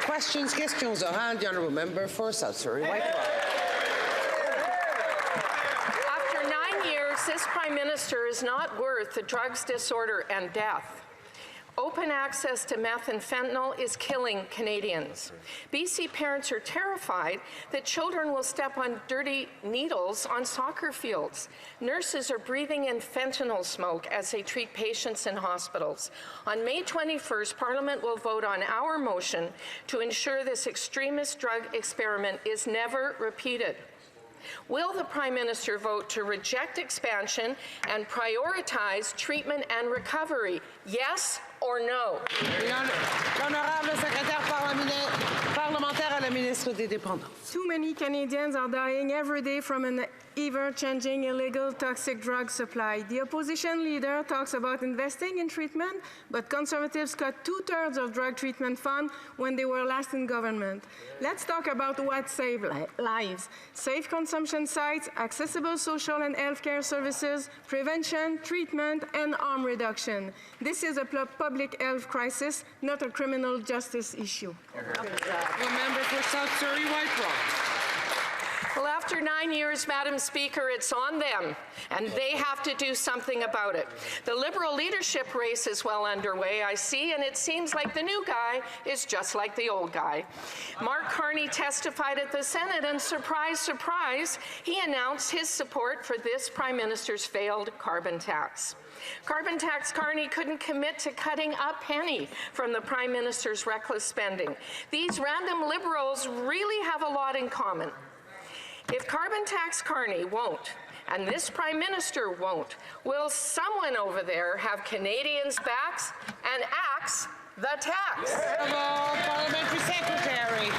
Questions orales. The Honourable Member for South Surrey Whitehall. After 9 years, this Prime Minister is not worth the drugs, disorder, and death. Open access to meth and fentanyl is killing Canadians. BC parents are terrified that children will step on dirty needles on soccer fields. Nurses are breathing in fentanyl smoke as they treat patients in hospitals. On May 21st, Parliament will vote on our motion to ensure this extremist drug experiment is never repeated. Will the Prime Minister vote to reject expansion and prioritize treatment and recovery? Yes or no? L'honorable secrétaire parlementaire à la ministre des Dépendances. Too many Canadians are dying every day from an ever-changing illegal toxic drug supply. The opposition leader talks about investing in treatment, but Conservatives cut 2/3 of drug treatment fund when they were last in government. Let's talk about what saves lives. Safe consumption sites, accessible social and healthcare services, prevention, treatment, and harm reduction. This is a public health crisis, not a criminal justice issue. The member for South Surrey Whitehall. Well, after 9 years, Madam Speaker, it's on them, and they have to do something about it. The Liberal leadership race is well underway, I see, and it seems like the new guy is just like the old guy. Mark Carney testified at the Senate, and surprise, surprise, he announced his support for this Prime Minister's failed carbon tax. Carbon tax Carney couldn't commit to cutting a penny from the Prime Minister's reckless spending. These random Liberals really have a lot in common. If carbon tax Carney won't, and this Prime Minister won't, will someone over there have Canadians' backs and axe the tax? Parliamentary Secretary.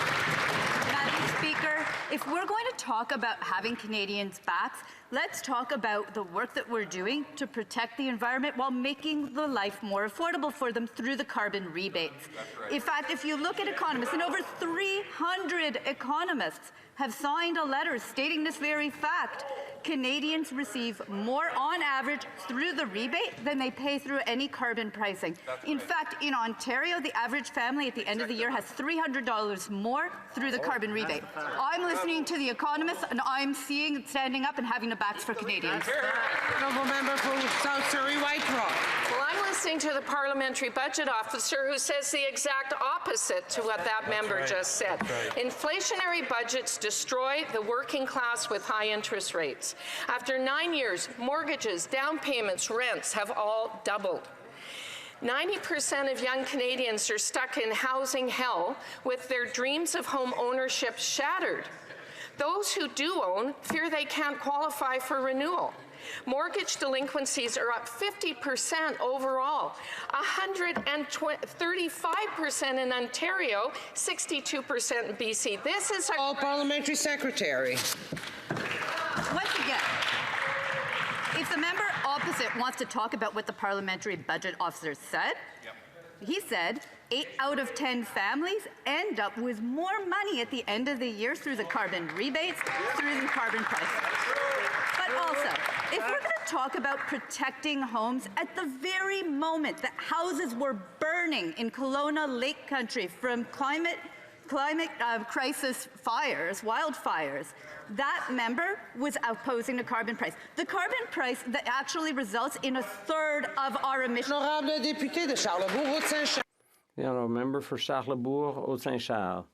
Madam Speaker, if we're going to talk about having Canadians' backs, let's talk about the work that we're doing to protect the environment while making the life more affordable for them through the carbon rebates. In fact, if you look at economists, and over 300 economists have signed a letter stating this very fact, Canadians receive more on average through the rebate than they pay through any carbon pricing. In fact, in Ontario, the average family at the end of the year has $300 more through the carbon rebate. I'm listening to the economists, and I'm seeing it standing up and having the backs for Canadians. Honourable member for South Surrey Whitehall. Well, I'm listening to the parliamentary budget officer who says the exact opposite to what that member just said. Inflationary budgets destroy the working class with high interest rates. After 9 years, mortgages, down payments, rents have all doubled. 90% of young Canadians are stuck in housing hell with their dreams of home ownership shattered. Those who do own fear they can't qualify for renewal. Mortgage delinquencies are up 50% overall, 135% in Ontario, 62% in BC. This is All Parliamentary Secretary. Once again, if the member opposite wants to talk about what the parliamentary budget officer said, he said 8 out of 10 families end up with more money at the end of the year through the carbon rebates, through the carbon price. But also, if we're going to talk about protecting homes, at the very moment that houses were burning in Kelowna Lake Country from climate crisis fires, wildfires, that member was opposing the carbon price. The carbon price that actually results in 1/3 of our emissions. Honorable député de Charlebourg, Haute-Saint-Charles. The Honourable Member for Charlebourg, Haute-Saint-Charles.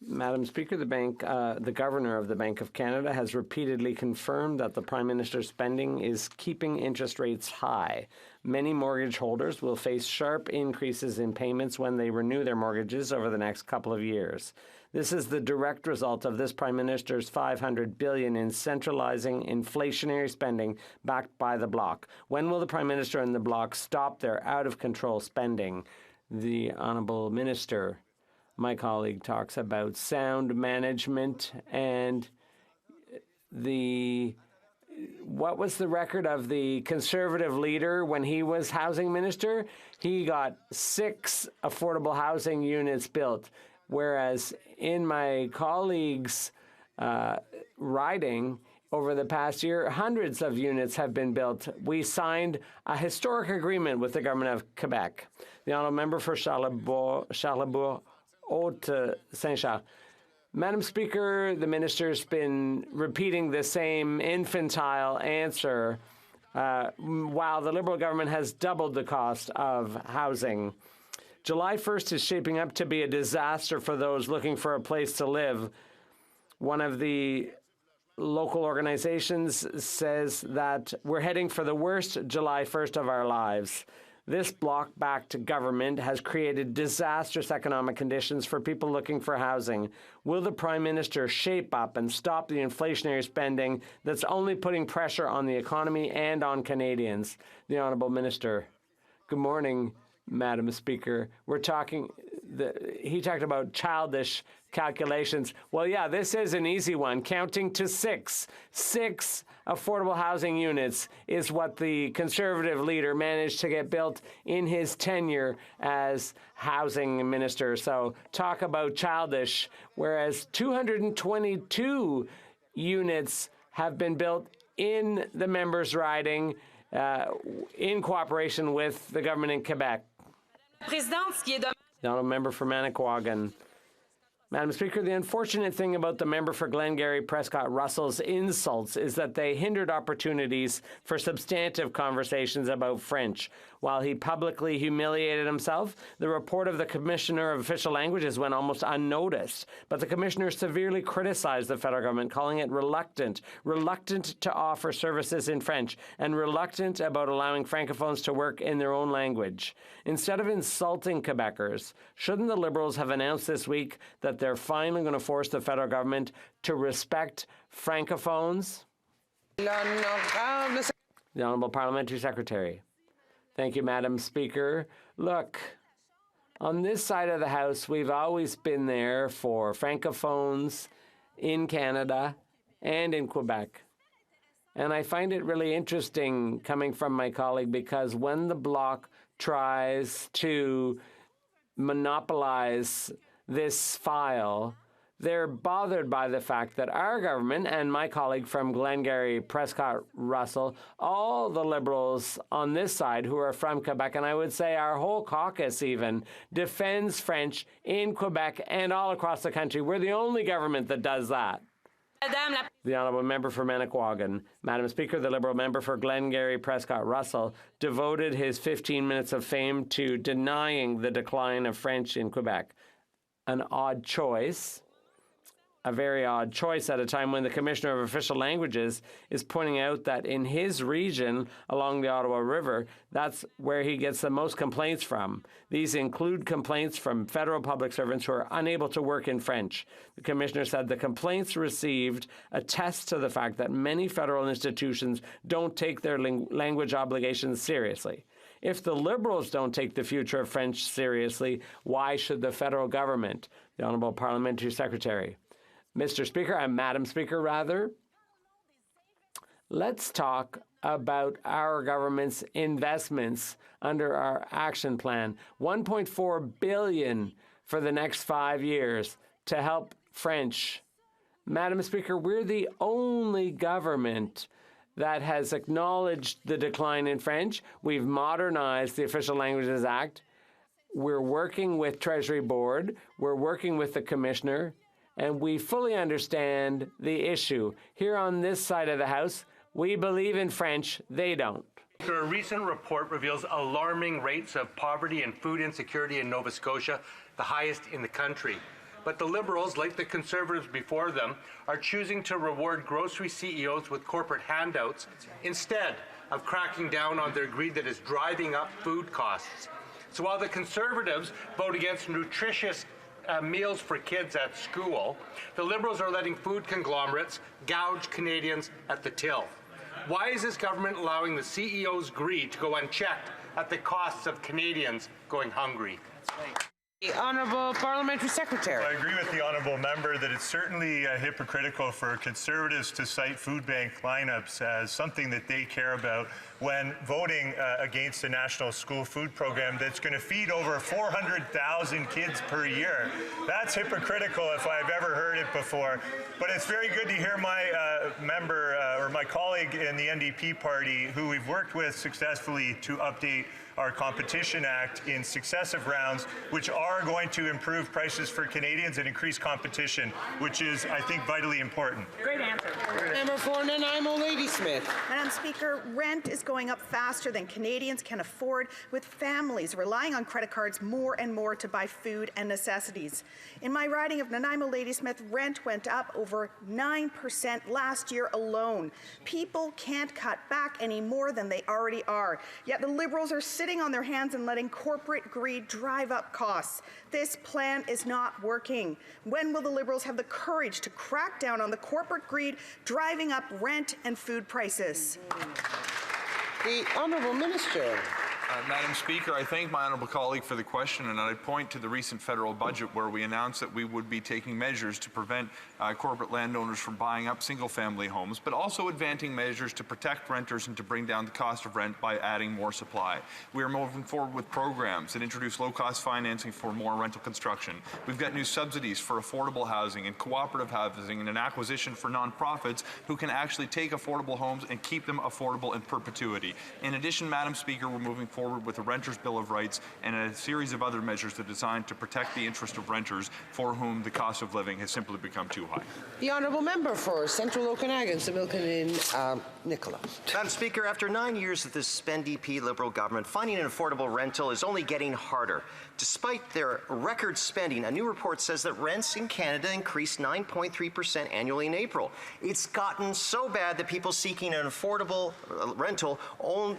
Madam Speaker, the Governor of the Bank of Canada has repeatedly confirmed that the Prime Minister's spending is keeping interest rates high. Many mortgage holders will face sharp increases in payments when they renew their mortgages over the next couple of years. This is the direct result of this Prime Minister's $500 billion in centralizing inflationary spending backed by the Bloc. When will the Prime Minister and the Bloc stop their out-of-control spending? The Honourable Minister, my colleague, talks about sound management and what was the record of the Conservative leader when he was housing minister? He got 6 affordable housing units built, whereas in my colleague's riding over the past year, hundreds of units have been built. We signed a historic agreement with the government of Quebec. The honourable member for Charlebourg, Haute-Saint-Charles. Madam Speaker, the minister's been repeating the same infantile answer while the Liberal government has doubled the cost of housing. July 1st is shaping up to be a disaster for those looking for a place to live. One of the local organizations says that we're heading for the worst July 1st of our lives. This bloc-backed government has created disastrous economic conditions for people looking for housing. Will the Prime Minister shape up and stop the inflationary spending that's only putting pressure on the economy and on Canadians? The Honourable Minister. Good morning, Madam Speaker. He talked about childish calculations. Well, yeah, this is an easy one. Counting to six. 6 affordable housing units is what the Conservative leader managed to get built in his tenure as housing minister. So talk about childish, whereas 222 units have been built in the members' riding in cooperation with the government in Quebec. The honourable member for Manicouagan. Madam Speaker, the unfortunate thing about the member for Glengarry Prescott Russell's insults is that they hindered opportunities for substantive conversations about French. While he publicly humiliated himself, the report of the Commissioner of Official Languages went almost unnoticed. But the Commissioner severely criticized the federal government, calling it reluctant to offer services in French, and reluctant about allowing Francophones to work in their own language. Instead of insulting Quebecers, shouldn't the Liberals have announced this week that they're finally going to force the federal government to respect Francophones? The Honourable Parliamentary Secretary. Thank you, Madam Speaker. Look, on this side of the House, we've always been there for Francophones in Canada and in Quebec. And I find it really interesting coming from my colleague because when the Bloc tries to monopolize this file, they're bothered by the fact that our government and my colleague from Glengarry Prescott Russell, all the Liberals on this side who are from Quebec, and I would say our whole caucus even, defends French in Quebec and all across the country. We're the only government that does that. The honourable member for Manicouagan. Madam Speaker, the Liberal member for Glengarry Prescott Russell devoted his 15 minutes of fame to denying the decline of French in Quebec. An odd choice. A very odd choice at a time when the Commissioner of Official Languages is pointing out that in his region along the Ottawa River, that's where he gets the most complaints from. These include complaints from federal public servants who are unable to work in French. The Commissioner said the complaints received attest to the fact that many federal institutions don't take their language obligations seriously. If the Liberals don't take the future of French seriously, why should the federal government? The Honourable Parliamentary Secretary. Mr. Speaker, Madam Speaker, rather, let's talk about our government's investments under our action plan. $1.4 billion for the next 5 years to help French. Madam Speaker, we're the only government that has acknowledged the decline in French. We've modernized the Official Languages Act. We're working with Treasury Board. We're working with the Commissioner. And we fully understand the issue. Here on this side of the House, we believe in French. They don't. A recent report reveals alarming rates of poverty and food insecurity in Nova Scotia, the highest in the country. But the Liberals, like the Conservatives before them, are choosing to reward grocery CEOs with corporate handouts instead of cracking down on their greed that is driving up food costs. So while the Conservatives vote against nutritious meals for kids at school, the Liberals are letting food conglomerates gouge Canadians at the till. Why is this government allowing the CEO's greed to go unchecked at the costs of Canadians going hungry? The Honourable Parliamentary Secretary. I agree with the Honourable Member that it's certainly hypocritical for Conservatives to cite food bank lineups as something that they care about when voting against a national school food program that's going to feed over 400,000 kids per year. That's hypocritical if I've ever heard it before. But it's very good to hear my member or my colleague in the NDP party, who we've worked with successfully to update our Competition Act in successive rounds, which are going to improve prices for Canadians and increase competition, which is, I think, vitally important. Great answer. Member for Nanaimo Ladysmith. Madam Speaker, rent is going up faster than Canadians can afford, with families relying on credit cards more and more to buy food and necessities. In my riding of Nanaimo Ladysmith, rent went up over 9% last year alone. People can't cut back any more than they already are. Yet the Liberals are sitting on their hands and letting corporate greed drive up costs. This plan is not working. When will the Liberals have the courage to crack down on the corporate greed driving up rent and food prices? The Honourable Minister. Madam Speaker, I thank my honourable colleague for the question, and I point to the recent federal budget where we announced that we would be taking measures to prevent corporate landowners from buying up single-family homes, but also advancing measures to protect renters and to bring down the cost of rent by adding more supply. We are moving forward with programs that introduce low-cost financing for more rental construction. We've got new subsidies for affordable housing and cooperative housing and an acquisition for nonprofits who can actually take affordable homes and keep them affordable in perpetuity. In addition, Madam Speaker, we're moving forward with a Renters' Bill of Rights and a series of other measures that are designed to protect the interest of renters for whom the cost of living has simply become too high. The Honourable Member for Central Okanagan, Similkameen Nicola. Madam Speaker, after 9 years of this NDP Liberal government, finding an affordable rental is only getting harder. Despite their record spending, a new report says that rents in Canada increased 9.3% annually in April. It's gotten so bad that people seeking an affordable rental,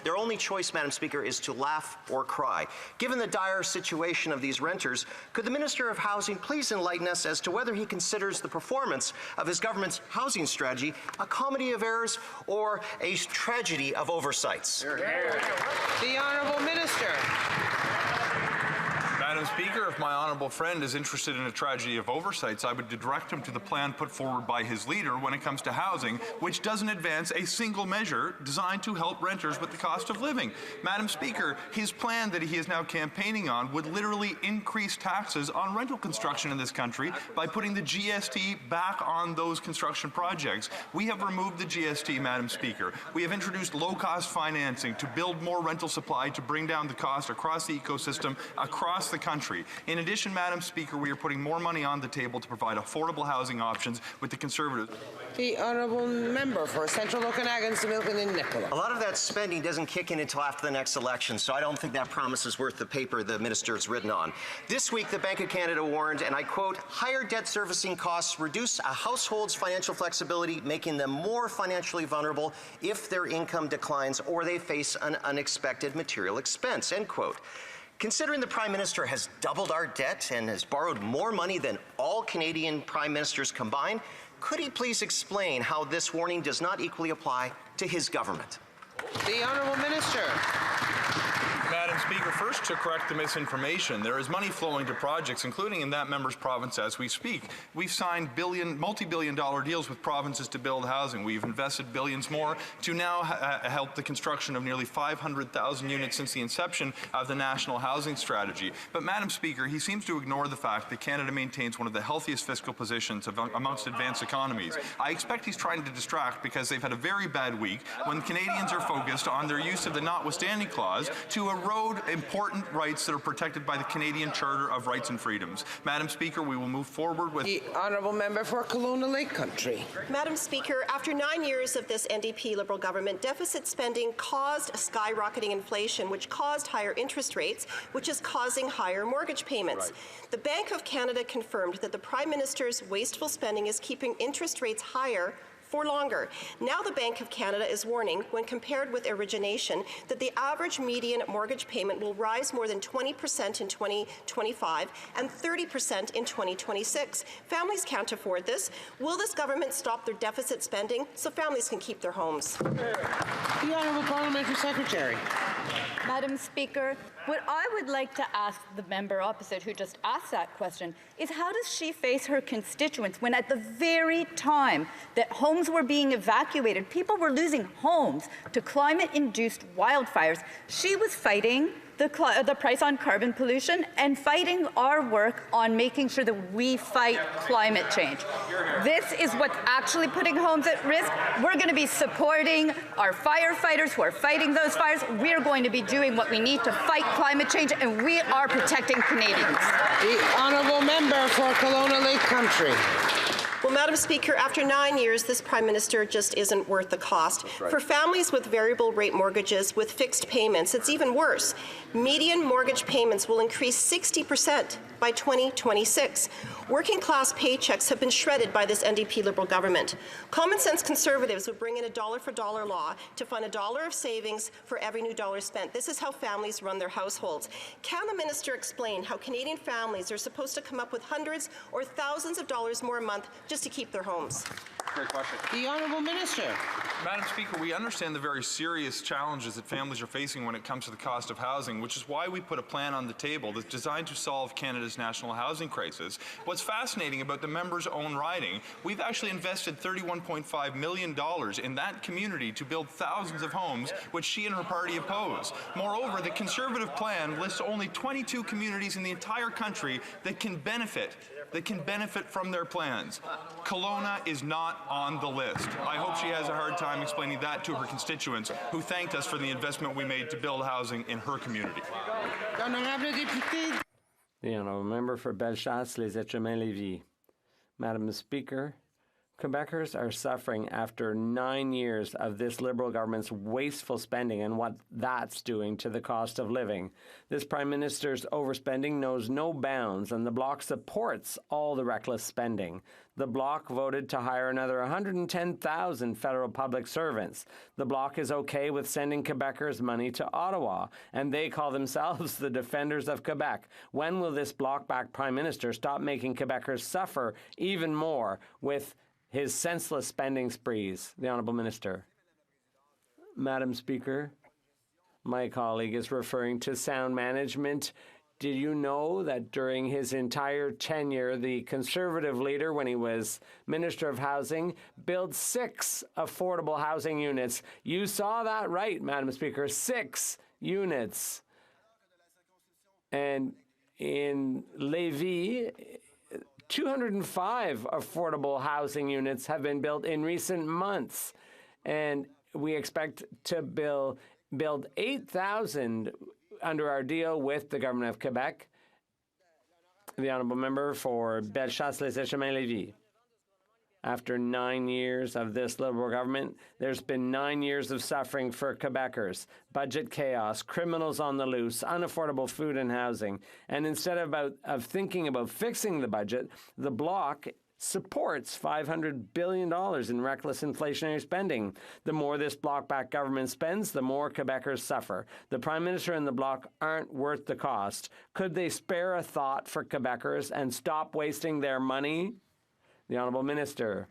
their only choice, Madam Speaker, is to laugh or cry. Given the dire situation of these renters, could the Minister of Housing please enlighten us as to whether he considers the performance of his government's housing strategy a comedy of errors or a tragedy of oversights? The Honourable Minister. Madam Speaker, if my honourable friend is interested in a tragedy of oversights, I would direct him to the plan put forward by his leader when it comes to housing, which doesn't advance a single measure designed to help renters with the cost of living. Madam Speaker, his plan that he is now campaigning on would literally increase taxes on rental construction in this country by putting the GST back on those construction projects. We have removed the GST, Madam Speaker. We have introduced low-cost financing to build more rental supply to bring down the cost across the ecosystem, across the country. In addition, Madam Speaker, we are putting more money on the table to provide affordable housing options with the Conservatives. The Honourable Member for Central Okanagan, Similkameen Nicola. A lot of that spending doesn't kick in until after the next election, so I don't think that promise is worth the paper the minister is written on. This week, the Bank of Canada warned, and I quote, higher debt servicing costs reduce a household's financial flexibility, making them more financially vulnerable if their income declines or they face an unexpected material expense, end quote. Considering the Prime Minister has doubled our debt and has borrowed more money than all Canadian Prime Ministers combined, could he please explain how this warning does not equally apply to his government? The Honourable Minister. Madam Speaker, first to correct the misinformation, there is money flowing to projects, including in that member's province as we speak. We've signed multi-billion-dollar deals with provinces to build housing. We've invested billions more to now help the construction of nearly 500,000 units since the inception of the National Housing Strategy. But Madam Speaker, he seems to ignore the fact that Canada maintains one of the healthiest fiscal positions amongst advanced economies. I expect he's trying to distract because they've had a very bad week when Canadians are focused on their use of the notwithstanding clause to erode important rights that are protected by the Canadian Charter of Rights and Freedoms. Madam Speaker, we will move forward with... The Honourable Member for Kelowna Lake Country. Madam Speaker, after 9 years of this NDP Liberal government, deficit spending caused skyrocketing inflation, which caused higher interest rates, which is causing higher mortgage payments. Right. The Bank of Canada confirmed that the Prime Minister's wasteful spending is keeping interest rates higher for longer. Now the Bank of Canada is warning, when compared with origination, that the average median mortgage payment will rise more than 20% in 2025 and 30% in 2026. Families can't afford this. Will this government stop their deficit spending so families can keep their homes? The Honourable Parliamentary Secretary. Madam Speaker, what I would like to ask the member opposite who just asked that question is how does she face her constituents when at the very time that homes were being evacuated, people were losing homes to climate-induced wildfires, she was fighting the the price on carbon pollution and fighting our work on making sure that we fight climate change. This is what's actually putting homes at risk. We're going to be supporting our firefighters who are fighting those fires. We're going to be doing what we need to fight climate change, and we are protecting Canadians. The honourable member for Kelowna Lake Country. Well, Madam Speaker, after 9 years, this Prime Minister just isn't worth the cost. For families with variable rate mortgages with fixed payments, it's even worse. Median mortgage payments will increase 60% by 2026. Working class paychecks have been shredded by this NDP Liberal government. Common sense Conservatives would bring in a dollar-for-dollar law to fund $1 of savings for every new dollar spent. This is how families run their households. Can the minister explain how Canadian families are supposed to come up with hundreds or thousands of dollars more a month just to keep their homes? Great question. The honourable minister. Madam Speaker, we understand the very serious challenges that families are facing when it comes to the cost of housing, which is why we put a plan on the table that's designed to solve Canada's national housing crisis. What's fascinating about the member's own riding, we've actually invested $31.5 million in that community to build thousands of homes, which she and her party oppose. Moreover, the Conservative plan lists only 22 communities in the entire country that can benefit from their plans. Kelowna is not on the list. I hope she has a hard time explaining that to her constituents who thanked us for the investment we made to build housing in her community. The honourable member for Bellechasse, Les Etchemins-Lévis. Madam Speaker, Quebecers are suffering after 9 years of this Liberal government's wasteful spending and what that's doing to the cost of living. This Prime Minister's overspending knows no bounds, and the Bloc supports all the reckless spending. The Bloc voted to hire another 110,000 federal public servants. The Bloc is okay with sending Quebecers money to Ottawa, and they call themselves the defenders of Quebec. When will this Bloc-backed Prime Minister stop making Quebecers suffer even more with his senseless spending sprees? The Honourable Minister. Madam Speaker, my colleague is referring to sound management. Did you know that during his entire tenure, the Conservative leader, when he was Minister of Housing, built 6 affordable housing units? You saw that right, Madam Speaker, 6 units. And in Lévis, 205 affordable housing units have been built in recent months, and we expect to build 8,000 under our deal with the Government of Quebec. The honourable member for Bellechasse, Les Etchemins-Lévis. After 9 years of this Liberal government, there's been 9 years of suffering for Quebecers. Budget chaos, criminals on the loose, unaffordable food and housing. And instead of thinking about fixing the budget, the Bloc supports $500 billion in reckless inflationary spending. The more this Bloc-backed government spends, the more Quebecers suffer. The Prime Minister and the Bloc aren't worth the cost. Could they spare a thought for Quebecers and stop wasting their money? The Honourable Minister.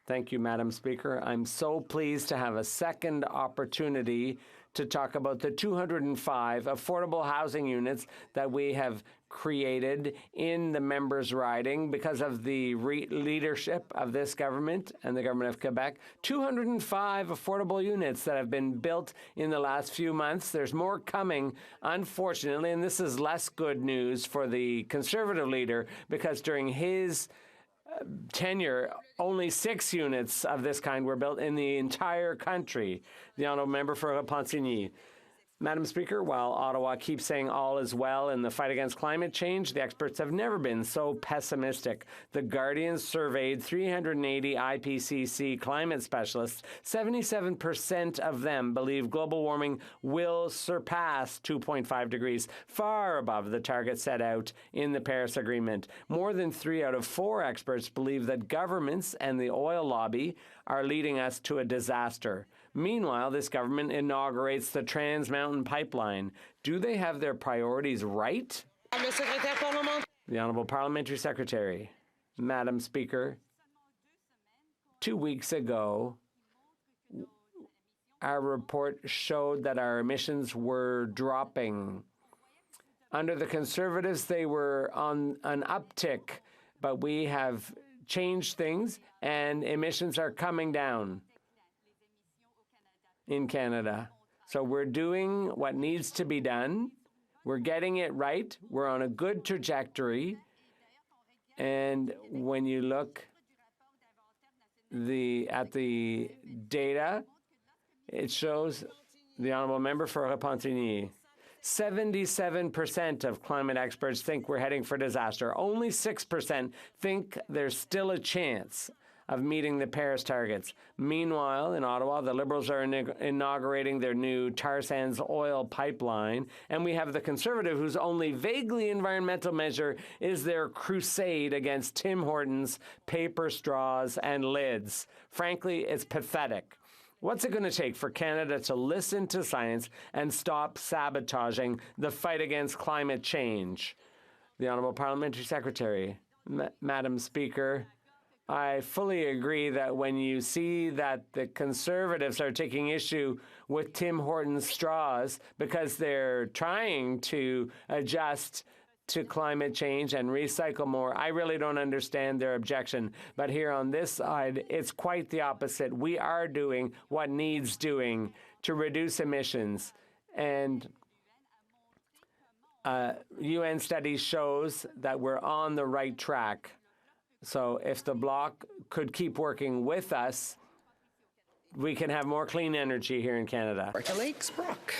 Thank you, Madam Speaker. I'm so pleased to have a second opportunity to talk about the 205 affordable housing units that we have created in the members' riding because of the leadership of this government and the Government of Quebec. 205 affordable units that have been built in the last few months. There's more coming, unfortunately, and this is less good news for the Conservative leader because during his tenure, only 6 units of this kind were built in the entire country. The honourable member for Pontigny. Madam Speaker, while Ottawa keeps saying all is well in the fight against climate change, the experts have never been so pessimistic. The Guardian surveyed 380 IPCC climate specialists. 77% of them believe global warming will surpass 2.5 degrees, far above the target set out in the Paris Agreement. More than 3 out of 4 experts believe that governments and the oil lobby are leading us to a disaster. Meanwhile, this government inaugurates the Trans Mountain Pipeline. Do they have their priorities right? The Honourable Parliamentary Secretary. Madam Speaker, 2 weeks ago, our report showed that our emissions were dropping. Under the Conservatives, they were on an uptick, but we have changed things and emissions are coming down in Canada. So we're doing what needs to be done. We're getting it right. We're on a good trajectory. And when you look at the data, it shows, the Honourable Member for Repentigny, 77% of climate experts think we're heading for disaster. Only 6% think there's still a chance of meeting the Paris targets. Meanwhile, in Ottawa, the Liberals are inaugurating their new tar sands oil pipeline, and we have the Conservative, whose only vaguely environmental measure is their crusade against Tim Hortons, paper straws, and lids. Frankly, it's pathetic. What's it going to take for Canada to listen to science and stop sabotaging the fight against climate change? The Honourable Parliamentary Secretary. Madam Speaker, I fully agree that when you see that the Conservatives are taking issue with Tim Hortons straws because they're trying to adjust to climate change and recycle more, I really don't understand their objection. But here on this side, it's quite the opposite. We are doing what needs doing to reduce emissions. And UN study shows that we're on the right track. So if the Bloc could keep working with us, we can have more clean energy here in Canada. Lakes Brock.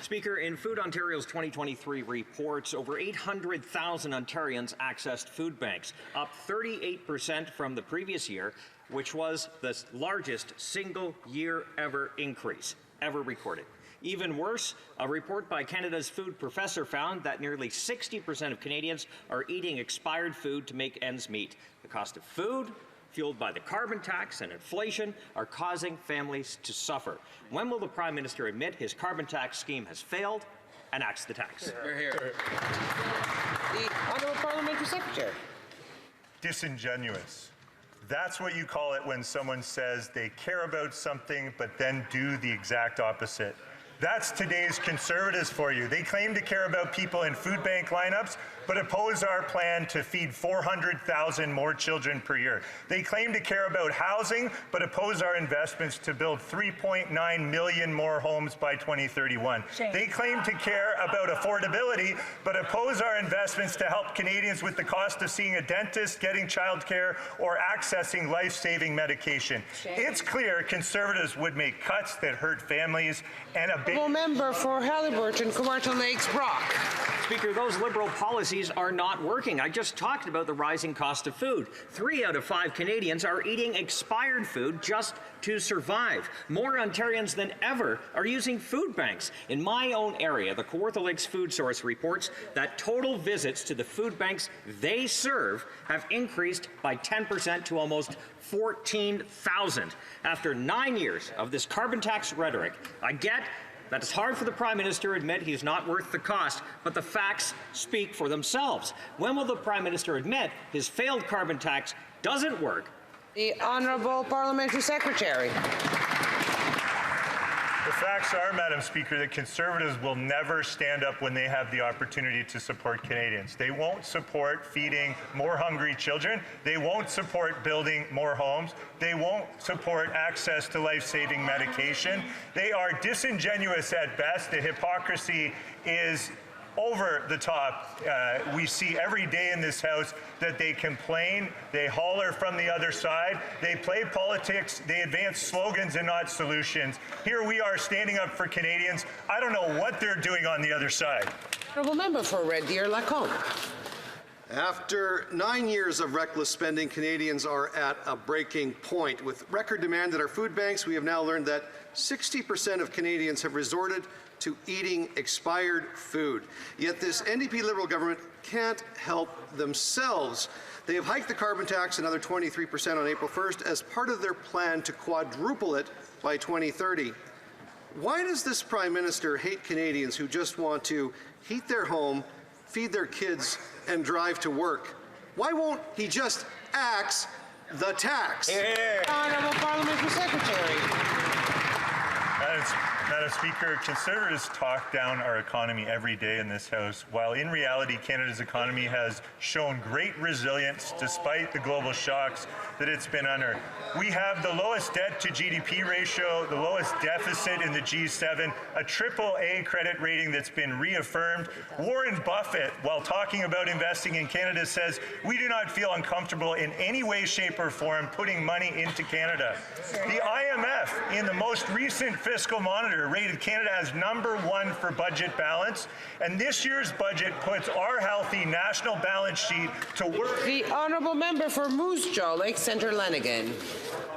Speaker, in Food Ontario's 2023 reports, over 800,000 Ontarians accessed food banks, up 38% from the previous year, which was the largest single year ever increase ever recorded. Even worse, a report by Canada's food professor found that nearly 60% of Canadians are eating expired food to make ends meet. The cost of food, fueled by the carbon tax and inflation, are causing families to suffer. When will the Prime Minister admit his carbon tax scheme has failed and axe the tax? The Honourable Parliamentary Secretary. Disingenuous. That's what you call it when someone says they care about something but then do the exact opposite. That's today's Conservatives for you. They claim to care about people in food bank lineups, but oppose our plan to feed 400,000 more children per year. They claim to care about housing, but oppose our investments to build 3.9 million more homes by 2031. Shame. They claim to care about affordability, but oppose our investments to help Canadians with the cost of seeing a dentist, getting childcare, or accessing life-saving medication. Shame. It's clear Conservatives would make cuts that hurt families and a Member for Haliburton, Kawartha Lakes Brock. Speaker, those Liberal policies are not working. I just talked about the rising cost of food. 3 out of 5 Canadians are eating expired food just to survive. More Ontarians than ever are using food banks. In my own area, the Kawartha Lakes Food Source reports that total visits to the food banks they serve have increased by 10% to almost 14,000. After 9 years of this carbon tax rhetoric, I get that it's hard for the Prime Minister to admit he's not worth the cost, but the facts speak for themselves. When will the Prime Minister admit his failed carbon tax doesn't work? The Honourable Parliamentary Secretary. The facts are, Madam Speaker, that Conservatives will never stand up when they have the opportunity to support Canadians. They won't support feeding more hungry children. They won't support building more homes. They won't support access to life-saving medication. They are disingenuous at best. The hypocrisy is over the top. We see every day in this House that they complain, they holler from the other side, they play politics, they advance slogans and not solutions. Here we are standing up for Canadians. I don't know what they're doing on the other side. Honourable Member for Red Deer, Lacombe. After 9 years of reckless spending, Canadians are at a breaking point. With record demand at our food banks, we have now learned that 60% of Canadians have resorted to eating expired food. Yet this NDP Liberal government can't help themselves. They have hiked the carbon tax another 23% on April 1st as part of their plan to quadruple it by 2030. Why does this Prime Minister hate Canadians who just want to heat their home, feed their kids, and drive to work? Why won't he just axe the tax? Honourable Parliamentary Secretary. Madam Speaker, Conservatives talk down our economy every day in this House, while in reality, Canada's economy has shown great resilience despite the global shocks that it's been under. We have the lowest debt to GDP ratio, the lowest deficit in the G7, a AAA credit rating that's been reaffirmed. Warren Buffett, while talking about investing in Canada, says we do not feel uncomfortable in any way, shape, or form putting money into Canada. The IMF, in the most recent fiscal monitor, rated Canada as #1 for budget balance, and this year's budget puts our healthy national balance sheet to work. The honourable member for Moose Jaw, Lake Centre, Lanigan.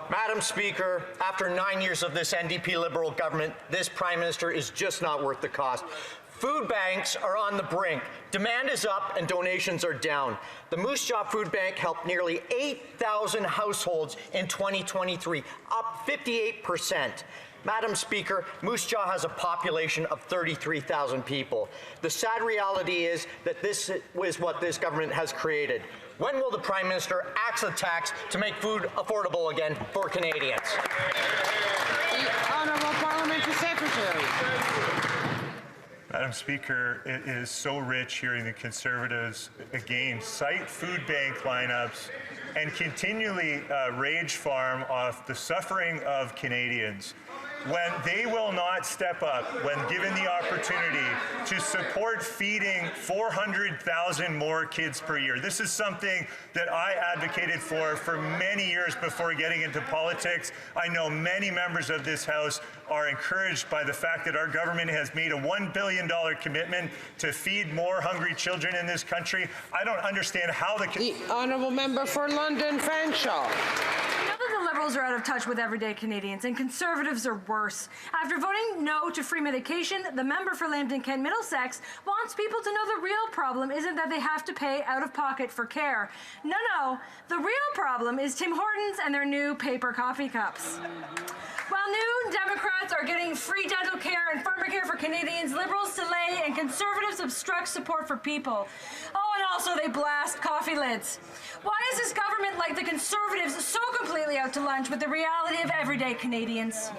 Madam Speaker, after 9 years of this NDP Liberal government, this Prime Minister is just not worth the cost. Food banks are on the brink. Demand is up and donations are down. The Moose Jaw Food Bank helped nearly 8,000 households in 2023, up 58%. Madam Speaker, Moose Jaw has a population of 33,000 people. The sad reality is that this is what this government has created. When will the Prime Minister axe the tax to make food affordable again for Canadians? The Honourable Parliamentary Secretary. Madam Speaker, it is so rich hearing the Conservatives again cite food bank lineups and continually rage farm off the suffering of Canadians when they will not step up when given the opportunity to support feeding 400,000 more kids per year. This is something that I advocated for many years before getting into politics. I know many members of this House are encouraged by the fact that our government has made a $1 billion commitment to feed more hungry children in this country. I don't understand how the honourable member for London, Fanshawe. Now that the Liberals are out of touch with everyday Canadians and Conservatives are worse. After voting no to free medication, the member for Lambton Kent Middlesex wants people to know the real problem isn't that they have to pay out of pocket for care. No, the real problem is Tim Hortons and their new paper coffee cups. While New Democrats are getting free dental care and pharmacare for Canadians, Liberals delay and Conservatives obstruct support for people. Oh, and also they blast coffee lids. Why is this government, like the Conservatives, so completely out to lunch with the reality of everyday Canadians?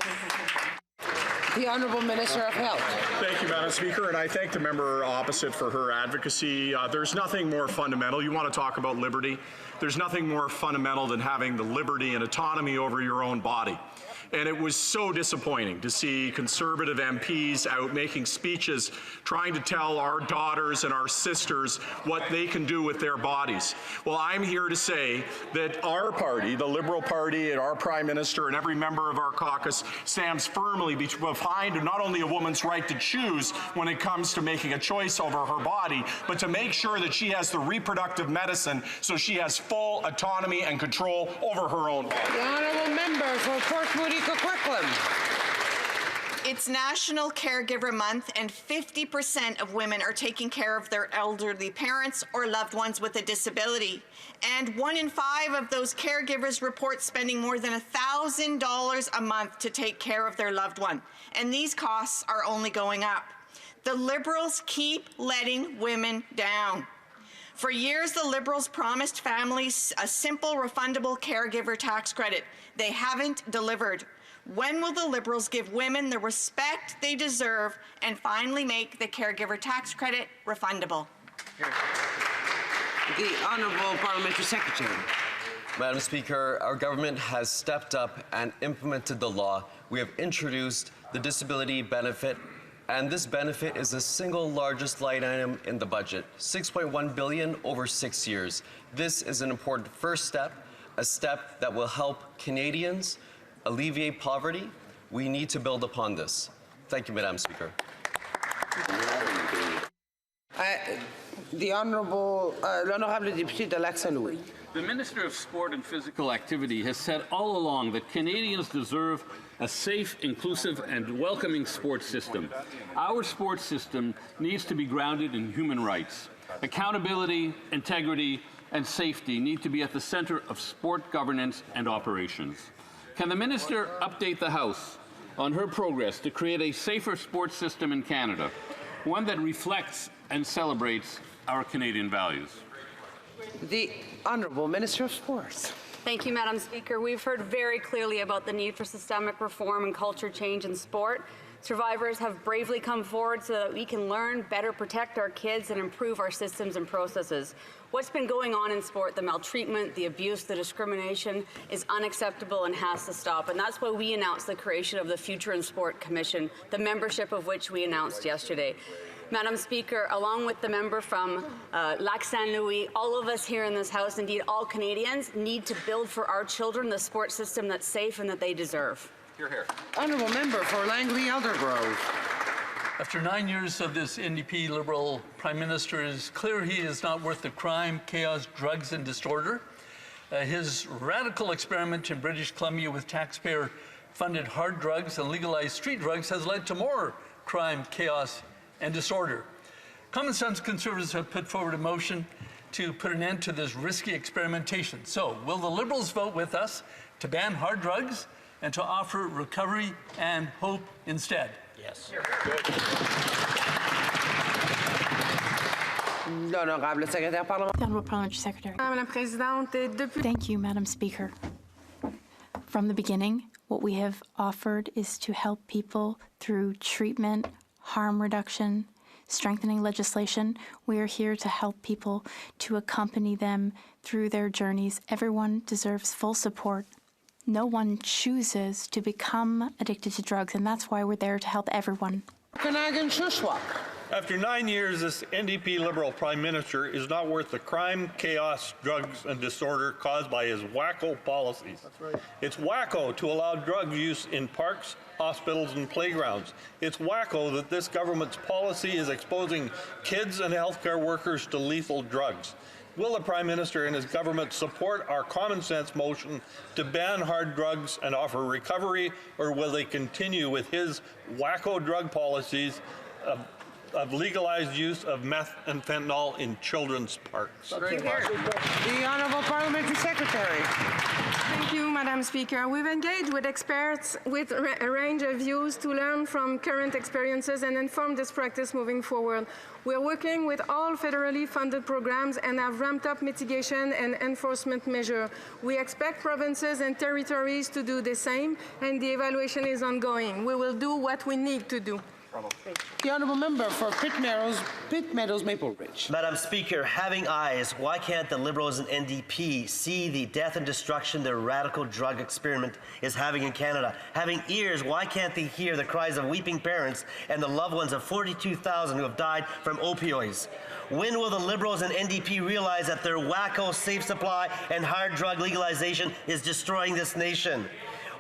The Honourable Minister of Health. Thank you, Madam Speaker, and I thank the member opposite for her advocacy. There's nothing more fundamental. You want to talk about liberty? There's nothing more fundamental than having the liberty and autonomy over your own body. And it was so disappointing to see Conservative MPs out making speeches trying to tell our daughters and our sisters what they can do with their bodies. Well, I'm here to say that our party, the Liberal Party, and our Prime Minister and every member of our caucus stands firmly behind not only a woman's right to choose when it comes to making a choice over her body, but to make sure that she has the reproductive medicine so she has full autonomy and control over her own body. The honourable member for Port Moody Coquitlam. It's National Caregiver Month, and 50% of women are taking care of their elderly parents or loved ones with a disability. And 1 in 5 of those caregivers report spending more than $1,000 a month to take care of their loved one. And these costs are only going up. The Liberals keep letting women down. For years, the Liberals promised families a simple, refundable caregiver tax credit. They haven't delivered. When will the Liberals give women the respect they deserve and finally make the caregiver tax credit refundable? The Honourable Parliamentary Secretary. Madam Speaker, our government has stepped up and implemented the law. We have introduced the disability benefit, and this benefit is the single largest line item in the budget, $6.1 billion over 6 years. This is an important first step, a step that will help Canadians alleviate poverty. We need to build upon this. Thank you, Madam Speaker. The Honourable, l'Honourable Député de Lac-Saint-Louis. The Minister of Sport and Physical Activity has said all along that Canadians deserve a safe, inclusive, and welcoming sports system. Our sports system needs to be grounded in human rights. Accountability, integrity, and safety need to be at the center of sport governance and operations. Can the Minister update the House on her progress to create a safer sports system in Canada, one that reflects and celebrates our Canadian values? The Honourable Minister of Sports. Thank you, Madam Speaker. We've heard very clearly about the need for systemic reform and culture change in sport. Survivors have bravely come forward so that we can learn, better protect our kids, and improve our systems and processes. What's been going on in sport, the maltreatment, the abuse, the discrimination, is unacceptable and has to stop. And that's why we announced the creation of the Future in Sport Commission, the membership of which we announced yesterday. Madam Speaker, along with the member from Lac Saint Louis, all of us here in this House, indeed all Canadians, need to build for our children the sport system that's safe and that they deserve. Hear, hear. Honourable member for Langley Eldergrove. After 9 years of this NDP Liberal Prime Minister, it is clear he is not worth the crime, chaos, drugs, and disorder. His radical experiment in British Columbia with taxpayer-funded hard drugs and legalized street drugs has led to more crime, chaos, and disorder. Common Sense Conservatives have put forward a motion to put an end to this risky experimentation. So, will the Liberals vote with us to ban hard drugs and to offer recovery and hope instead? Yes. L'honorable secrétaire parlementaire. Honorable Parliamentary Secretary. Madame la Présidente, Thank you, Madam Speaker. From the beginning, what we have offered is to help people through treatment, harm reduction, strengthening legislation. We are here to help people, to accompany them through their journeys. Everyone deserves full support. No one chooses to become addicted to drugs, and that's why we're there to help everyone. After 9 years, this NDP Liberal Prime Minister is not worth the crime, chaos, drugs, and disorder caused by his wacko policies. That's right. It's wacko to allow drug use in parks, hospitals, and playgrounds. It's wacko that this government's policy is exposing kids and healthcare workers to lethal drugs. Will the Prime Minister and his government support our common sense motion to ban hard drugs and offer recovery, or will they continue with his wacko drug policies of legalized use of meth and fentanyl in children's parks? The Honourable Parliamentary Secretary. Thank you, Madam Speaker. We've engaged with experts with a range of views to learn from current experiences and inform this practice moving forward. We're working with all federally funded programs and have ramped up mitigation and enforcement measures. We expect provinces and territories to do the same, and the evaluation is ongoing. We will do what we need to do. The Honourable Member for Pitt Meadows, Maple Ridge. Madam Speaker, having eyes, why can't the Liberals and NDP see the death and destruction their radical drug experiment is having in Canada? Having ears, why can't they hear the cries of weeping parents and the loved ones of 42,000 who have died from opioids? When will the Liberals and NDP realize that their wacko safe supply and hard drug legalization is destroying this nation?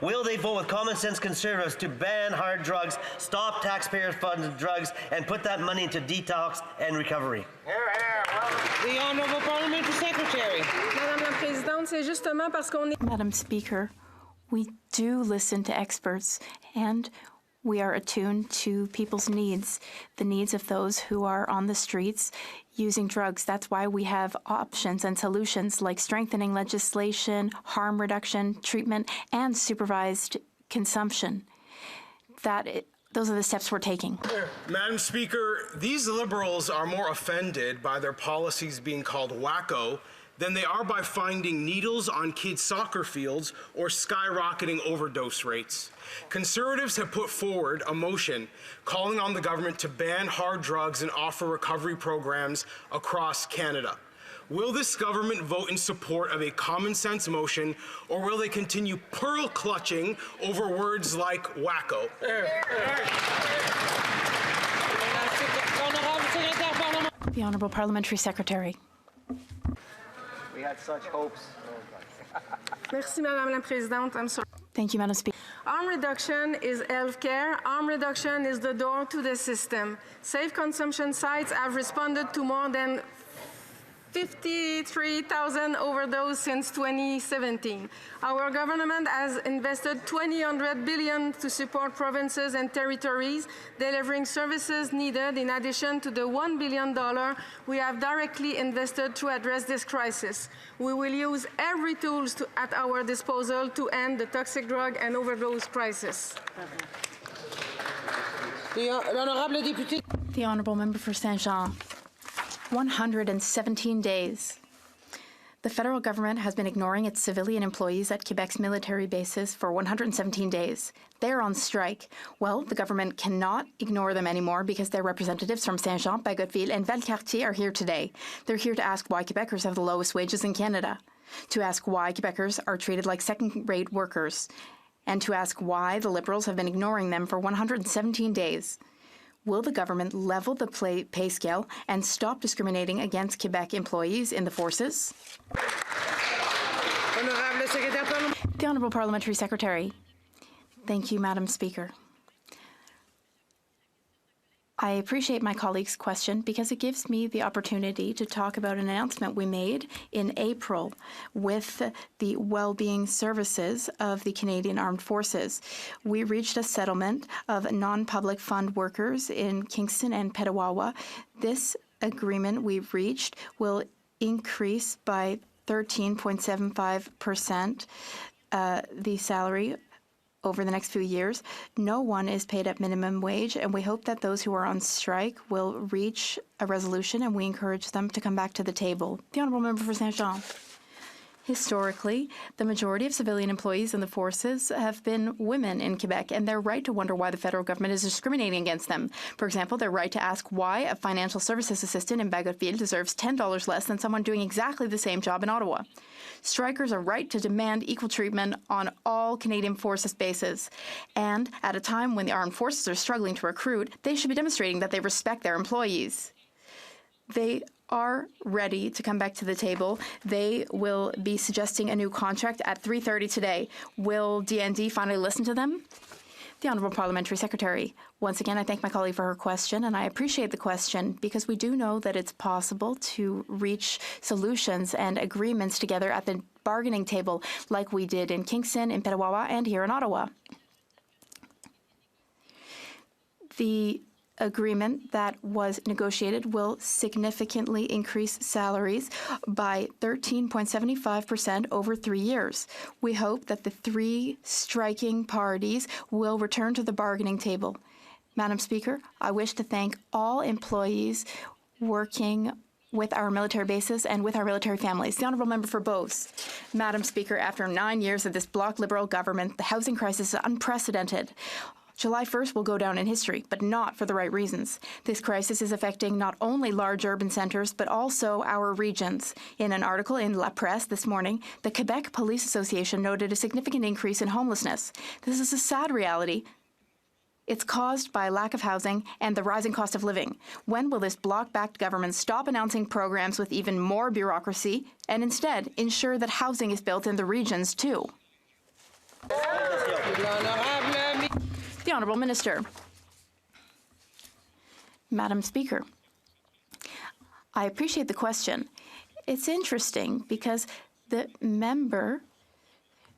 Will they vote with common sense Conservatives to ban hard drugs, stop taxpayer-funded drugs, and put that money into detox and recovery? The Honourable Parliamentary Secretary. Madame la Présidente, c'est justement parce qu'on est... Madam Speaker, we do listen to experts, and we are attuned to people's needs, the needs of those who are on the streets using drugs. That's why we have options and solutions like strengthening legislation, harm reduction, treatment, and supervised consumption. Those are the steps we're taking. Madam Speaker, these Liberals are more offended by their policies being called wacko than they are by finding needles on kids' soccer fields or skyrocketing overdose rates. Conservatives have put forward a motion calling on the government to ban hard drugs and offer recovery programs across Canada. Will this government vote in support of a common sense motion, or will they continue pearl clutching over words like wacko? The Honourable Parliamentary Secretary. We had such hopes. Merci, Madame la Présidente. I'm sorry. Thank you, Madam Speaker. Harm reduction is healthcare. Harm reduction is the door to the system. Safe consumption sites have responded to more than 53,000 overdoses since 2017. Our government has invested $200 billion to support provinces and territories delivering services needed in addition to the $1 billion we have directly invested to address this crisis. We will use every tool at our disposal to end the toxic drug and overdose crisis. The Honourable Member for Saint-Jean. 117 days. The federal government has been ignoring its civilian employees at Quebec's military bases for 117 days. They're on strike. Well, the government cannot ignore them anymore because their representatives from Saint-Jean, Bagotville, and Valcartier are here today. They're here to ask why Quebecers have the lowest wages in Canada, to ask why Quebecers are treated like second-rate workers, and to ask why the Liberals have been ignoring them for 117 days. Will the government level the pay scale and stop discriminating against Quebec employees in the forces? The Honourable Parliamentary Secretary. Thank you, Madam Speaker. I appreciate my colleague's question because it gives me the opportunity to talk about an announcement we made in April with the well-being services of the Canadian Armed Forces. We reached a settlement of non-public fund workers in Kingston and Petawawa. This agreement we've reached will increase by 13.75% the salary over the next few years. No one is paid at minimum wage, and we hope that those who are on strike will reach a resolution, and we encourage them to come back to the table. The Honourable Member for Saint-Jean. Historically, the majority of civilian employees in the forces have been women in Quebec, and they're right to wonder why the federal government is discriminating against them. For example, they're right to ask why a financial services assistant in Bagotville deserves $10 less than someone doing exactly the same job in Ottawa. Strikers are right to demand equal treatment on all Canadian Forces bases. And at a time when the armed forces are struggling to recruit, they should be demonstrating that they respect their employees. They are ready to come back to the table. They will be suggesting a new contract at 3:30 today. Will DND finally listen to them? The Honourable Parliamentary Secretary. Once again, I thank my colleague for her question, and I appreciate the question because we do know that it's possible to reach solutions and agreements together at the bargaining table like we did in Kingston, in Petawawa, and here in Ottawa. The agreement that was negotiated will significantly increase salaries by 13.75% over 3 years. We hope that the three striking parties will return to the bargaining table. Madam Speaker, I wish to thank all employees working with our military bases and with our military families. The Honourable Member for Beauce. Madam Speaker, after 9 years of this Bloc Liberal government, the housing crisis is unprecedented. July 1st will go down in history, but not for the right reasons. This crisis is affecting not only large urban centres, but also our regions. In an article in La Presse this morning, the Quebec Police Association noted a significant increase in homelessness. This is a sad reality. It's caused by lack of housing and the rising cost of living. When will this Bloc-backed government stop announcing programs with even more bureaucracy and instead ensure that housing is built in the regions too? The Honourable Minister. Madam Speaker, I appreciate the question. It's interesting because the member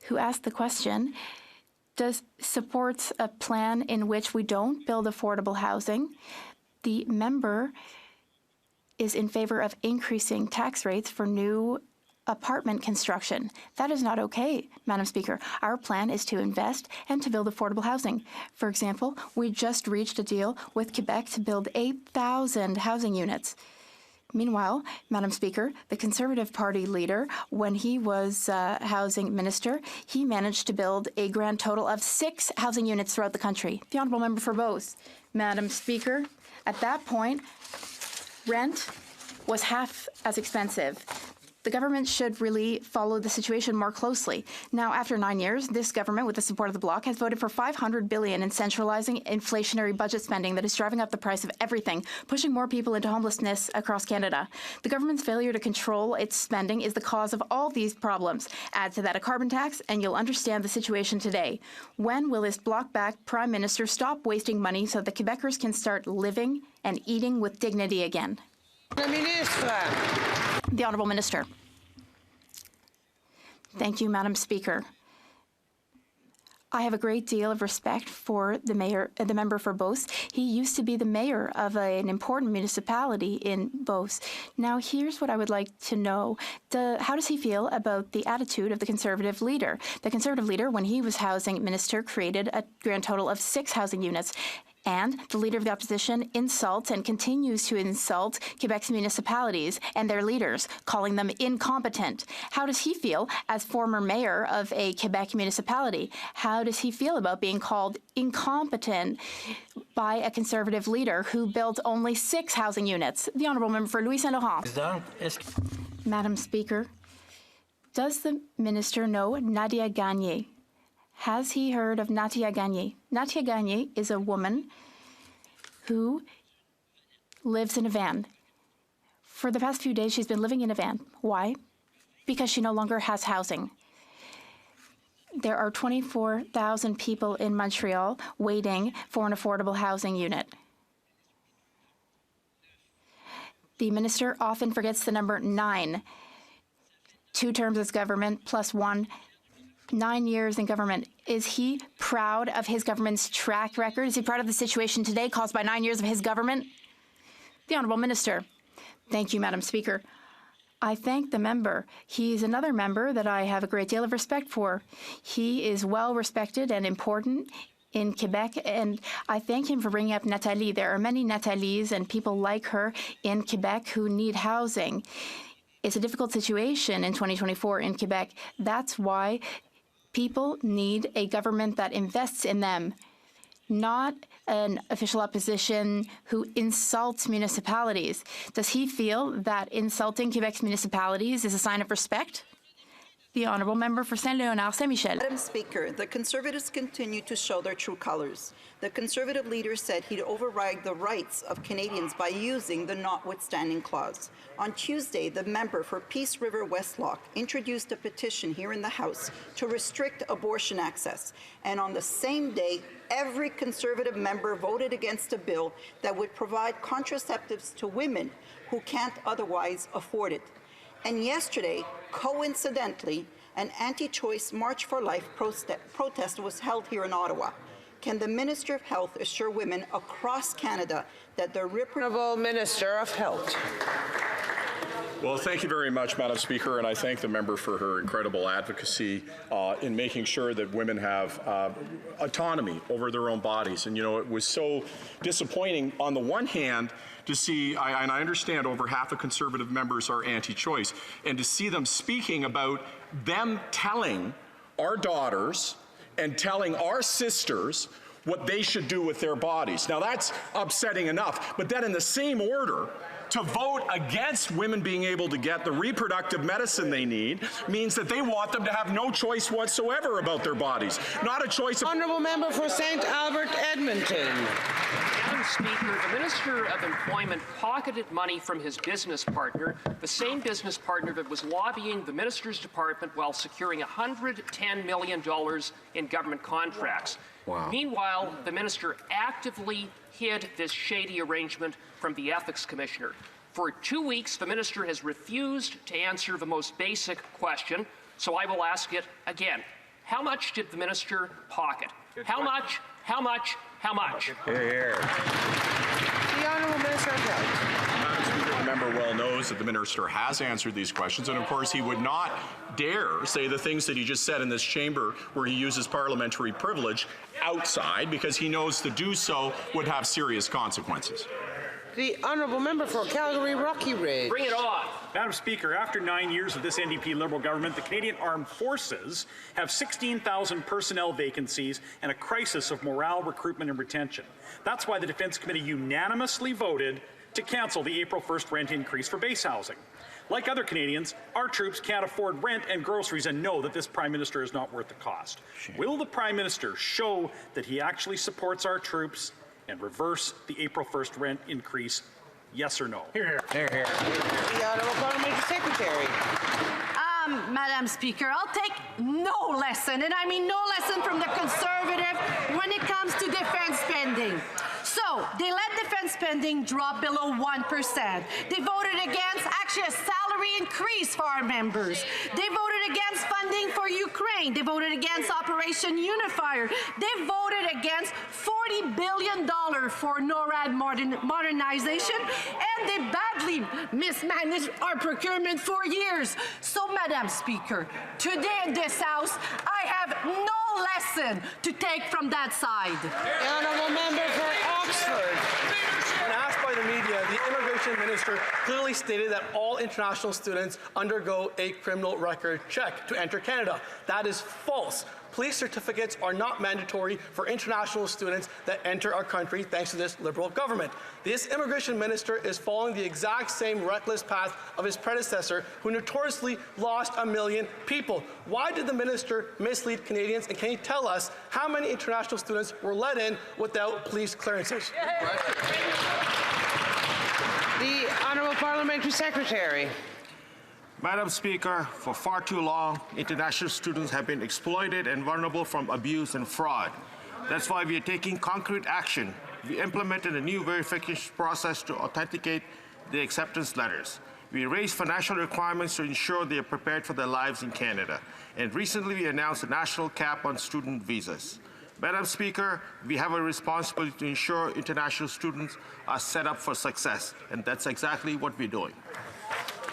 who asked the question supports a plan in which we don't build affordable housing. The member is in favor of increasing tax rates for new apartment construction. That is not okay, Madam Speaker. Our plan is to invest and to build affordable housing. For example, we just reached a deal with Quebec to build 8,000 housing units. Meanwhile, Madam Speaker, the Conservative Party leader, when he was housing minister, he managed to build a grand total of 6 housing units throughout the country. The Honourable Member for Beauce. Madam Speaker, at that point, rent was half as expensive. The government should really follow the situation more closely. Now, after 9 years, this government, with the support of the Bloc, has voted for $500 billion in centralizing inflationary budget spending that is driving up the price of everything, pushing more people into homelessness across Canada. The government's failure to control its spending is the cause of all these problems. Add to that a carbon tax, and you'll understand the situation today. When will this Bloc-backed Prime Minister stop wasting money so that Quebecers can start living and eating with dignity again? The Honourable Minister. Thank you, Madam Speaker. I have a great deal of respect for the member for Beauce. He used to be the mayor of an important municipality in Beauce. Now, here's what I would like to know. How does he feel about the attitude of the Conservative leader? The Conservative leader, when he was housing minister, created a grand total of 6 housing units. And the Leader of the Opposition insults and continues to insult Quebec's municipalities and their leaders, calling them incompetent. How does he feel as former mayor of a Quebec municipality? How does he feel about being called incompetent by a Conservative leader who built only 6 housing units? The Honourable Member for Louis Saint Laurent. Madam Speaker, does the minister know Nadia Gagné? Has he heard of Nadia Gagné? Nadia Gagné is a woman who lives in a van. For the past few days, she's been living in a van. Why? Because she no longer has housing. There are 24,000 people in Montreal waiting for an affordable housing unit. The minister often forgets the number 9. 2 terms as government plus 1. 9 years in government. Is he proud of his government's track record? Is he proud of the situation today caused by 9 years of his government? The Honourable Minister. Thank you, Madam Speaker. I thank the member. He's another member that I have a great deal of respect for. He is well respected and important in Quebec, and I thank him for bringing up Nathalie. There are many Nathalies and people like her in Quebec who need housing. It's a difficult situation in 2024 in Quebec. That's why people need a government that invests in them, not an official opposition who insults municipalities. Does he feel that insulting Quebec's municipalities is a sign of respect? The Honourable Member for Saint-Léonard, Saint-Michel. Madam Speaker, the Conservatives continue to show their true colours. The Conservative leader said he'd override the rights of Canadians by using the notwithstanding clause. On Tuesday, the member for Peace River Westlock introduced a petition here in the House to restrict abortion access. And on the same day, every Conservative member voted against a bill that would provide contraceptives to women who can't otherwise afford it. And yesterday, coincidentally, an anti-choice March for Life protest was held here in Ottawa. Can the Minister of Health assure women across Canada that the Honourable Minister of Health. Well, thank you very much, Madam Speaker, and I thank the member for her incredible advocacy in making sure that women have autonomy over their own bodies. And, you know, it was so disappointing on the one hand to see, and I understand over half of Conservative members are anti-choice, and to see them speaking about them telling our daughters and telling our sisters what they should do with their bodies. Now, that's upsetting enough, but then in the same order, to vote against women being able to get the reproductive medicine they need means that they want them to have no choice whatsoever about their bodies. Not a choice of— Honourable Member for St. Albert, Edmonton. Madam Speaker, the Minister of Employment pocketed money from his business partner, the same business partner that was lobbying the Minister's Department while securing $110 million in government contracts. Wow. Meanwhile, the Minister actively hid this shady arrangement from the Ethics Commissioner. For 2 weeks, the Minister has refused to answer the most basic question, so I will ask it again. How much did the Minister pocket? How much? How much? How much? Here. The Honourable Minister of Health. The member well knows that the minister has answered these questions, and of course he would not dare say the things that he just said in this chamber where he uses parliamentary privilege outside, because he knows to do so would have serious consequences. The Honourable Member for Calgary Rocky Ridge. Bring it on. Madam Speaker, after 9 years of this NDP Liberal government, the Canadian Armed Forces have 16,000 personnel vacancies and a crisis of morale, recruitment and retention. That's why the Defence Committee unanimously voted to cancel the April 1st rent increase for base housing. Like other Canadians, our troops can't afford rent and groceries and know that this Prime Minister is not worth the cost. Will the Prime Minister show that he actually supports our troops and reverse the April 1st rent increase? Yes or no? Here, here. Here, here. The Honourable Parliamentary Secretary. Madam Speaker, I'll take no lesson, and I mean no lesson from the Conservative when it comes to defense spending. So, they let defense spending drop below 1%. They voted against actually a salary increase for our members. They voted against funding for Ukraine. They voted against Operation Unifier. They voted against $40 billion for NORAD modernization, and they badly mismanaged our procurement for years. So, Madam Speaker, today in this House, I have no lesson to take from that side. The honourable member for Oxford. When asked by the media, the immigration minister clearly stated that all international students undergo a criminal record check to enter Canada. That is false. Police certificates are not mandatory for international students that enter our country thanks to this Liberal government. This immigration minister is following the exact same reckless path of his predecessor, who notoriously lost 1 million people. Why did the minister mislead Canadians, and can he tell us how many international students were let in without police clearances? The honourable parliamentary secretary. Madam Speaker, for far too long, international students have been exploited and vulnerable from abuse and fraud. That's why we are taking concrete action. We implemented a new verification process to authenticate the acceptance letters. We raised financial requirements to ensure they are prepared for their lives in Canada. And recently, we announced a national cap on student visas. Madam Speaker, we have a responsibility to ensure international students are set up for success, and that's exactly what we're doing.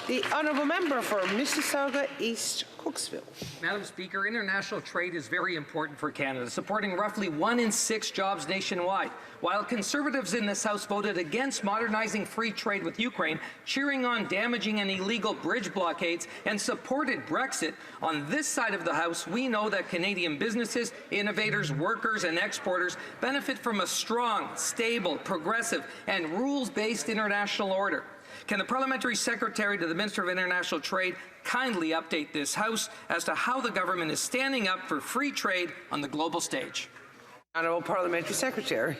The honourable member for Mississauga East Cooksville. Madam Speaker, international trade is very important for Canada, supporting roughly 1 in 6 jobs nationwide. While Conservatives in this House voted against modernizing free trade with Ukraine, cheering on damaging and illegal bridge blockades, and supported Brexit, on this side of the House, we know that Canadian businesses, innovators, workers, and exporters benefit from a strong, stable, progressive, and rules-based international order. Can the Parliamentary Secretary to the Minister of International Trade kindly update this House as to how the government is standing up for free trade on the global stage? Honourable Parliamentary Secretary.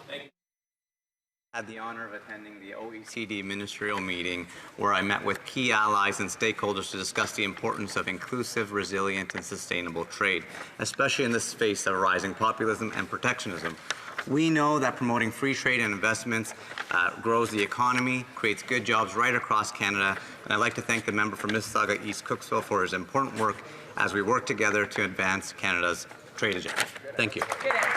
I had the honor of attending the OECD ministerial meeting where I met with key allies and stakeholders to discuss the importance of inclusive, resilient, and sustainable trade, especially in the face of rising populism and protectionism. We know that promoting free trade and investments grows the economy, creates good jobs right across Canada, and I'd like to thank the member for Mississauga East Cooksville for his important work as we work together to advance Canada's trade agenda. Thank you.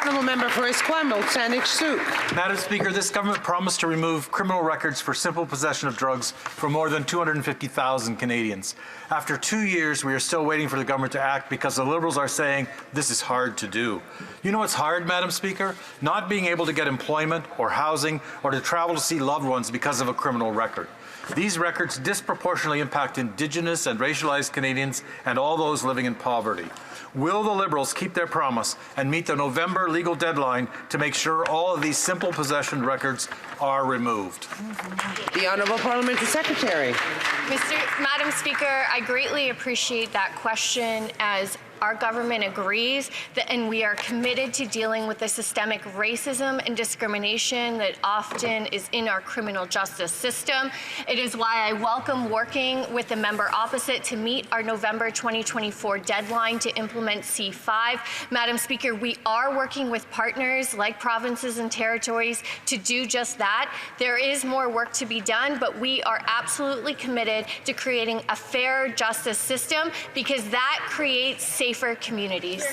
Honourable member for Esquimalt, Saanich-Sooke. Madam Speaker, this government promised to remove criminal records for simple possession of drugs for more than 250,000 Canadians. After 2 years, we are still waiting for the government to act because the Liberals are saying this is hard to do. You know what's hard, Madam Speaker? Not being able to get employment or housing or to travel to see loved ones because of a criminal record. These records disproportionately impact Indigenous and racialized Canadians and all those living in poverty. Will the Liberals keep their promise and meet the November legal deadline to make sure all of these simple possession records are removed? The Honourable Parliamentary Secretary. Madam Speaker, I greatly appreciate that question, as our government agrees that, and we are committed to dealing with the systemic racism and discrimination that often is in our criminal justice system. It is why I welcome working with the member opposite to meet our November 2024 deadline to implement C5. Madam Speaker, we are working with partners like provinces and territories to do just that. There is more work to be done, but we are absolutely committed to creating a fair justice system, because that creates safer communities.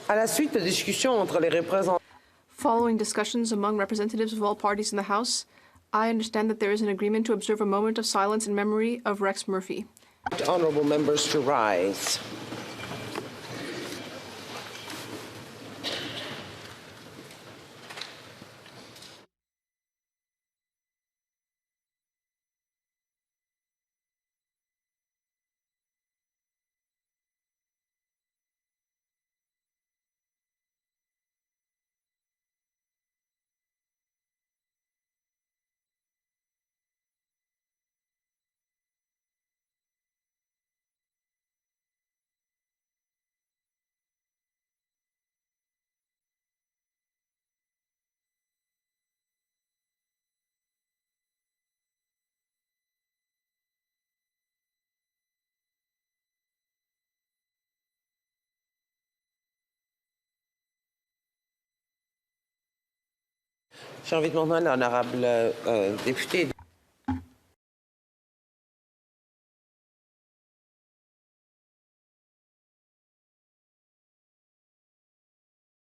À la suite de discussions entre les représentants. Following discussions among representatives of all parties in the House, I understand that there is an agreement to observe a moment of silence in memory of Rex Murphy. Honourable members to rise. J'invite maintenant l'honorable député.